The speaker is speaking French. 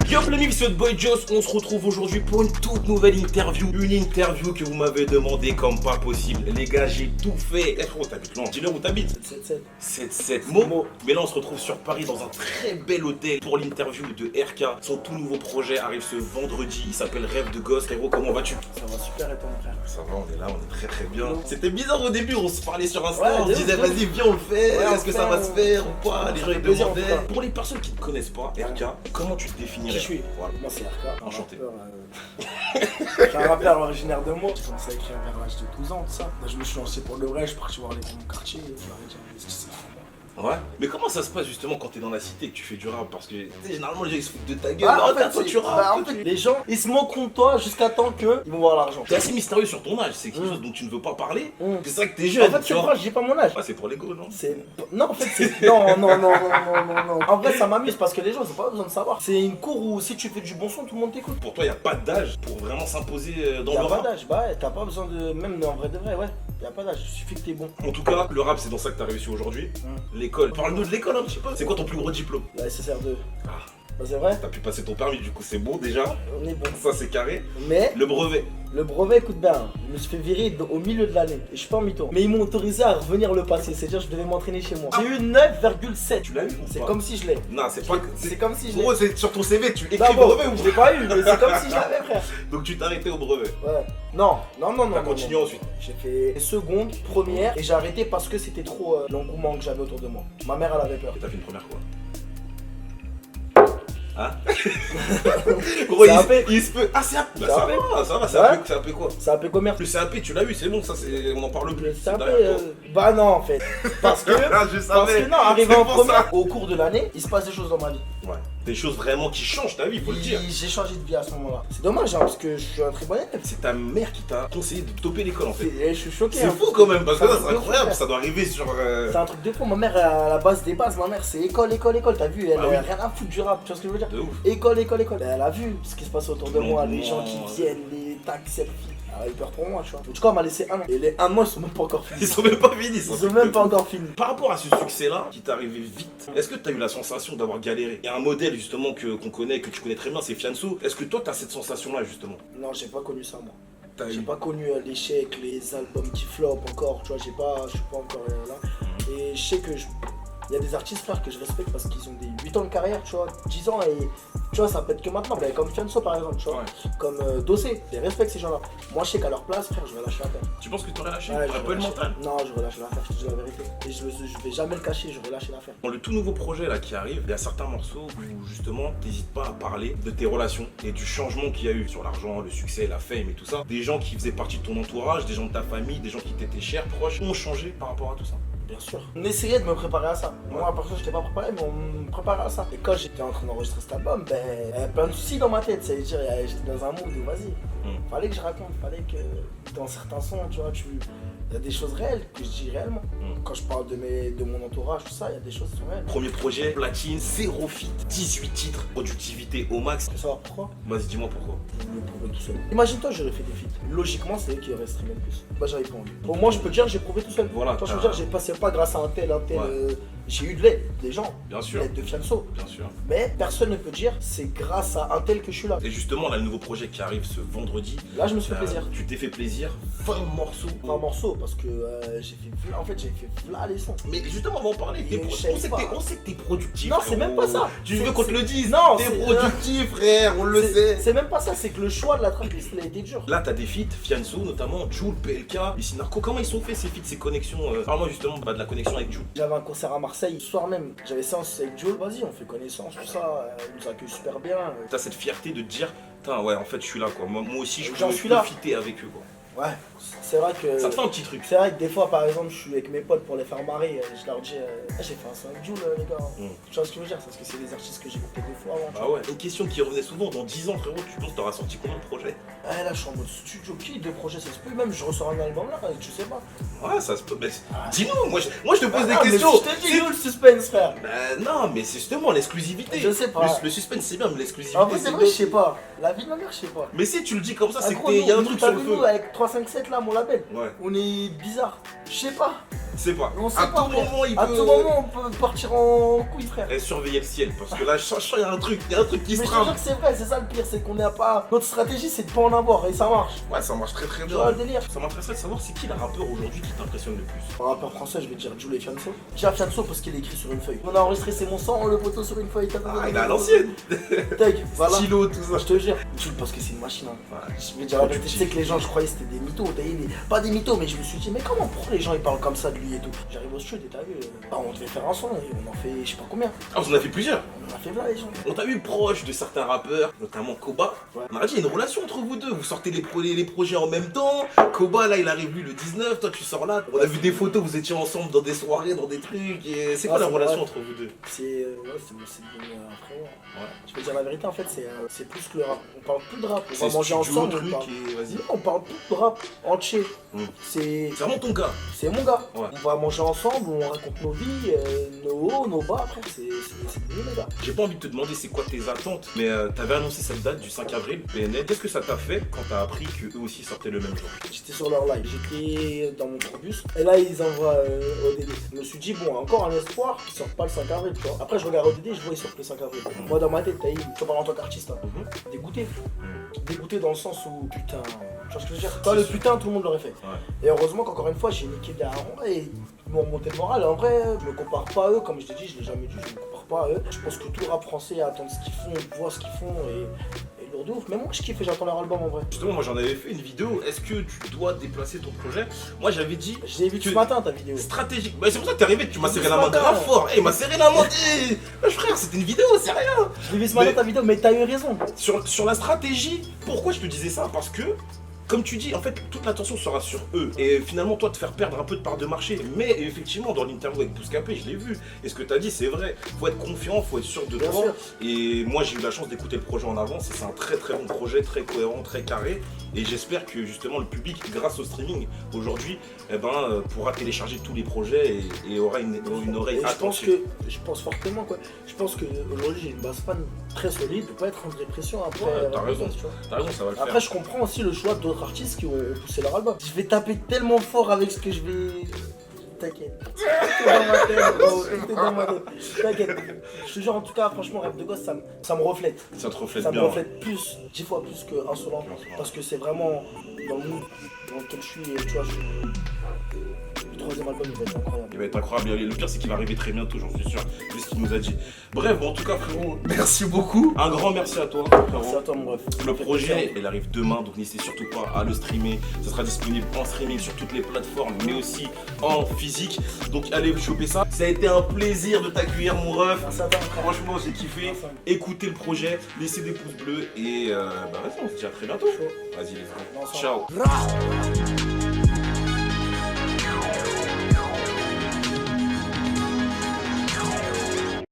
Yo les mifs, c'est votre boy Joss, on se retrouve aujourd'hui pour une toute nouvelle interview. Une interview que vous m'avez demandé comme pas possible. Les gars, j'ai tout fait. Eh frérot, t'habites loin. Dis-leur où t'habites. 7-7 mots. Mais là, on se retrouve sur Paris dans un très bel hôtel pour l'interview de RK. Son tout nouveau projet arrive ce vendredi. Il s'appelle Rêve de gosse. Frérot, comment vas-tu? Ça va super et toi mon frère? Ça va, on est là, on est très très bien. C'était bizarre au début, on se parlait sur Insta, Ouais, on se disait vas-y viens on le fait, Ouais, est-ce que ça va se faire ou pas? Les gens ils plaisir, en demandaient. tout cas. Pour les personnes qui ne connaissent pas RK, comment tu te définirais? Qui je suis? Voilà. Moi c'est RK. Enchanté. Je suis un rappeur originaire de Meaux. J'ai commencé à écrire vers l'âge de 12 ans, tout ça. Là, je me suis lancé pour le vrai, je suis parti voir les grands quartiers. Je leur ai dit, investissez. Ouais. Mais comment ça se passe justement quand t'es dans la cité et que tu fais du rap? Parce que tu sais, généralement les gens ils se foutent de ta gueule. Ah, en Regarde, fait, toi tu rappes. en fait, les gens, ils se moquent de toi jusqu'à temps qu'ils vont voir l'argent. T'es assez mystérieux sur ton âge, c'est quelque chose dont tu ne veux pas parler. Mm. C'est vrai que t'es jeune. En fait, tu c'est vois. quoi? Je dis pas mon âge. Ouais, c'est pour l'ego, non? Non, en fait, c'est. Non. En vrai, ça m'amuse parce que les gens, ils ont pas besoin de savoir. C'est une cour où si tu fais du bon son, tout le monde t'écoute. Pour toi, il n'y a pas d'âge pour vraiment s'imposer dans le Y'a pas rap. d'âge, bah ouais, t'as pas besoin de. Même en vrai de vrai, ouais. Y'a pas d'âge, il suffit que t'es bon. En tout cas, le rap, c'est dans ça que t'as réussi aujourd'hui. L'école. Parle-nous de l'école un petit peu. C'est quoi ton plus gros diplôme? La SSR2. Ah, Bah, c'est vrai, t'as pu passer ton permis, du coup, c'est bon déjà. on est bon. Ça, c'est carré. Mais Le brevet. le brevet, écoute bien, je me suis fait virer au milieu de l'année. Et je suis pas en mytho. Mais ils m'ont autorisé à revenir le passer, c'est-à-dire que je devais m'entraîner chez moi. J'ai eu 9,7. Tu l'as eu ou C'est pas? comme si je l'ai. Non, c'est pas. C'est comme si je l'ai. Gros, c'est sur ton CV, tu écris D'abord, brevet ou je l'ai pas eu, mais c'est comme si je l'avais, frère. Donc tu t'es arrêté au brevet. Ouais. Non. T'as continué ensuite. J'ai fait seconde, première, et j'ai arrêté parce que c'était trop l'engouement que j'avais autour de moi. Ma mère, elle avait peur. Et t'as fait une première quoi? Hein? Gros, C'est AP. il se peut. Ah, c'est AP. Bah, C'est ça AP. va, ça va, c'est Ouais. AP, c'est AP quoi? C'est un peu commerce. Le CAP, tu l'as eu, c'est bon, ça, c'est... on en parle plus. C'est un peu. derrière toi. Bah non, en fait. Parce que. Ah, je Parce savais. que non, arrivé C'est en pour première, ça. au cours de l'année, il se passe des choses dans ma vie. Ouais. Des choses vraiment qui changent ta vie, faut le dire. J'ai changé de vie à ce moment-là. C'est dommage, hein, parce que je suis un très bon élève. C'est ta mère qui t'a conseillé de topper l'école en fait. Et je suis choqué. C'est hein, fou parce quand même, parce que c'est là, un c'est truc de fou, incroyable, frère. ça doit arriver sur. C'est un truc de fou. Ma mère, à la base des bases, ma mère, c'est école. T'as vu, elle Ah oui. a rien à foutre du rap, tu vois ce que je veux dire? De ouf. École. Elle a vu ce qui se passe autour de moi, les L'engouement. gens qui viennent, les tags, selfies. Elle a eu peur pour moi, tu vois. En tout cas, elle m'a laissé un an. Et les un mois, ils sont même pas encore finis. Ils sont même pas finis, Ils sont même pas encore finis. Par rapport à ce succès-là, qui t'est arrivé vite, est-ce que t'as eu la sensation d'avoir galéré? Il y a un modèle justement qu'on connaît, que tu connais très bien, c'est Fianso. Est-ce que toi t'as cette sensation-là justement? Non, j'ai pas connu ça, moi. T'as J'ai eu. pas connu l'échec, les albums qui flopent encore, tu vois, je suis pas encore là. Et je sais que il y a des artistes, frère, que je respecte parce qu'ils ont des 8 ans de carrière, tu vois, 10 ans et tu vois, ça peut être que maintenant. Ben, comme Fianso par exemple, tu vois, Ouais. comme Dossé, je respecte ces gens-là. Moi, je sais qu'à leur place, frère, je vais lâcher l'affaire. Tu penses que t'aurais lâché? Ouais, T'aurais je pas eu vais le lâcher. mental? Non, je vais lâcher l'affaire, je te dis la vérité. Et je vais jamais le cacher, je vais lâcher l'affaire. Dans le tout nouveau projet là qui arrive, il y a certains morceaux où justement t'hésites pas à parler de tes relations et du changement qu'il y a eu sur l'argent, le succès, la fame et tout ça. Des gens qui faisaient partie de ton entourage, des gens de ta famille, des gens qui t'étaient chers, proches, ont changé par rapport à tout ça. Bien sûr. On essayait de me préparer à ça. Moi, perso, je n'étais pas préparé, mais on me préparait à ça. Et quand j'étais en train d'enregistrer cet album, ben, il y avait plein de soucis dans ma tête. C'est-à-dire, j'étais dans un mood où vas-y. Fallait que je raconte, fallait que dans certains sons, tu vois, il y a des choses réelles que je dis réellement. Quand je parle de mon entourage, tout ça, il y a des choses qui sont réelles. Premier projet, platine, 0 feat, 18 titres, productivité au max. Tu veux savoir pourquoi? Vas-y, dis-moi pourquoi. Je me prouver tout seul. Imagine-toi, j'aurais fait des feats. Logiquement, c'est eux qui auraient streamé le plus. Bah, j'avais pas envie. Au moins, je peux dire, j'ai prouvé tout seul. Voilà, Toi, je peux t'as- dire, j'ai passé pas grâce à un tel. Ouais. J'ai eu de l'aide, des gens. Bien sûr, L'aide de Fianso. bien sûr. Mais personne ne peut dire c'est grâce à un tel que je suis là. Et justement, là, le nouveau projet qui arrive ce vendredi, Là, je me suis fait plaisir. tu t'es fait plaisir, 20 morceaux. Un morceau parce que j'ai fait v'là les sons. Mais justement, on va en parler. Et je sais pas. On sait que t'es productif. Non, c'est même pas ça. Tu C'est- veux qu'on te le dise? Non, T'es c'est- productif, frère, on le sait. C'est même pas ça, c'est que le choix de la tracklist il a été dur. Là, t'as des feats, Fianso notamment, Jul, PLK, ici Narco. Comment ils sont faits ces feats, ces connexions? Parle-moi justement de la connexion avec Jul. J'avais un concert à Marseille, le soir même. J'avais séance avec Joel, vas-y, on fait connaissance, tout ça. Il nous accueille super bien. T'as cette fierté de te dire, putain, ouais, en fait, je suis là, quoi. Moi aussi, je J'en peux suis là. profiter avec eux, quoi. Ouais, c'est vrai que. Ça te fait un petit truc. C'est vrai que des fois, par exemple, je suis avec mes potes pour les faire marrer. Je leur dis, j'ai fait un son avec Joel, les gars. Tu vois ce que je veux dire? Parce que c'est des artistes que j'ai écoutés 2 fois avant. tu Ah vois. ouais. Une question qui revenait souvent, dans 10 ans, frérot, tu penses que t'auras sorti combien de projets? Là, je suis en mode studio, qui de projets, ça se peut. Même, je ressors un album là, tu sais pas. Ouais, ça se peut. Mais dis-nous, moi je te pose des Ah, mais questions. Je te dis, le suspense, frère. Non, mais c'est justement l'exclusivité. Je sais pas. Le suspense, c'est bien, mais l'exclusivité. En vrai, c'est vrai, bien. je sais pas. La vie de ma mère, je sais pas. Mais si tu le dis comme ça, c'est Gros, qu'il y a un nous, truc t'as sur le vu, feu. nous, avec 357 là, mon label. Ouais. On est bizarre. Je sais pas. sais pas. On sait À pas, tout frère. moment, il À peut. tout moment, on peut partir en couille, frère. Et surveiller le ciel, parce que là, je sens qu'il y a un truc qui Mais se je te jure trame. que c'est vrai, c'est ça le pire, c'est qu'on n'a pas. Notre stratégie, c'est de pas en avoir et ça marche. Ouais, ça marche très très Tu vois bien. le délire. Ça m'intéresserait de savoir c'est qui le rappeur aujourd'hui qui t'impressionne le plus. Un rappeur français, je vais dire Jules et Fianso. J'ai Fianso parce qu'il est écrit sur une feuille. On a enregistré C'est mon sang, le poteau sur une feuille. Ah, il est à l'ancienne. Tac, voilà. Stylo, tout ça. Je te jure, Jules parce que c'est une machine. Hein. Ouais. Je vais dire la vérité, tu sais que les gens, je croyais que c'était des mythos. Pas des mythos, mais je me suis dit, mais comment pourquoi les gens ils parlent comme ça de lui et tout. J'arrive au studio et t'as vu, on devait faire un son et on en fait je sais pas combien. Ah, vous en avez fait plusieurs. On en a fait là les gens. On t'a vu proche de certains rappeurs, notamment Koba. Ouais. On a dit, il y a une relation entre vous deux. Vous sortez les projets en même temps. Koba, là, il arrive lui le 19. Toi, tu sors là. On a vu des photos, vous étiez ensemble dans des soirées, dans des trucs. Et c'est quoi Ah, la c'est relation vrai. entre vous deux? C'est devenu un frère. Ouais. Je vais dire la vérité, en fait, c'est plus que le rap. On parle plus de rap. On C'est va manger studio, ensemble. truc, On parle... et vas-y. Non, on parle plus de rap entier. Mm. C'est C'est vraiment ton gars. mon gars. Ouais. On va manger ensemble, on raconte nos vies, nos hauts, nos bas. Après, c'est devenu mes gars. J'ai pas envie de te demander c'est quoi tes attentes, mais t'avais annoncé cette date du 5 avril, PNL. Qu'est-ce que ça t'a fait quand t'as appris qu'eux aussi sortaient le même jour? J'étais sur leur live, j'étais dans mon bus et là ils envoient ODD. Je me suis dit bon encore un espoir qu'ils sortent pas le 5 avril tu vois. Après je regarde ODD, je vois ils sortent le 5 avril. Moi dans ma tête, t'as eu, je parle en tant qu'artiste, hein. Dégoûté. Dégoûté dans le sens où putain, tu vois ce que je veux dire? Pas le putain tout le monde l'aurait fait. Ouais. Et heureusement qu'encore une fois j'ai niqué derrière et ils m'ont remonté le moral. Et en vrai, je me compare pas à eux, comme je t'ai dit, je l'ai jamais dit, je me compare pas à eux. Je pense que tout le rap français attend ce qu'ils font, voit ce qu'ils font et lourd de ouf. Même moi je kiffe et j'attends leur album en vrai. Justement, moi j'en avais fait une vidéo. Est-ce que tu dois déplacer ton projet? Moi j'avais dit. Je l'ai vu que- ce matin ta vidéo. Stratégique. Bah, c'est pour ça que t'es arrivé, tu m'as serré Ce la main matin. grave fort. Il m'a serré la main. Frère, c'était une vidéo, c'est rien. Je l'ai vu ce matin Mais- ta vidéo, mais t'as eu raison. Sur la stratégie, pourquoi je te disais ça? Parce que, comme tu dis, en fait, toute l'attention sera sur eux. Et finalement, toi, te faire perdre un peu de part de marché. Mais effectivement, dans l'interview avec Bouscapé, je l'ai vu. Et ce que tu as dit, c'est vrai. Faut être confiant, faut être sûr de Bien toi. sûr. Et moi, j'ai eu la chance d'écouter le projet en avance. Et c'est un très très bon projet, très cohérent, très carré. Et j'espère que justement, le public, grâce au streaming, aujourd'hui, pourra télécharger tous les projets et aura une oreille Et attentive. je pense fortement quoi. Je pense qu'aujourd'hui j'ai une base fan très solide, de pas être en dépression après. Ouais, t'as après, raison. tu vois. T'as raison, ça va le Après faire. je comprends aussi le choix d'autres artistes qui ont poussé leur album. Je vais taper tellement fort avec ce que je vais. T'inquiète. Tout est dans ma tête, gros. Tout est dans ma tête. T'inquiète. Je te jure, en tout cas, franchement, Rêve de Gosse, ça me reflète. Ça te reflète Ça me bien. reflète plus, 10 fois plus que Insolent. Parce que c'est vraiment dans le mood dans lequel je suis. Et tu vois, le troisième album, il va être incroyable. Il va être incroyable. Le pire, c'est qu'il va arriver très bientôt, j'en suis sûr, vu ce qu'il nous a dit. Bref, bon, en tout cas, frérot, merci beaucoup. Un grand merci à toi, Merci frérot. à toi, mon ref. Le projet, il arrive demain, donc n'hésitez surtout pas à le streamer. Ça sera disponible en streaming sur toutes les plateformes, mais aussi en physique. Donc allez choper ça. Ça a été un plaisir de t'accueillir, mon ref. Merci à toi, mon frère. Franchement, j'ai kiffé. Merci. Écoutez le projet, laissez des pouces bleus et vas-y, on se dit à très bientôt. Chaud. Vas-y, les frères. Ensemble. Ciao. Rah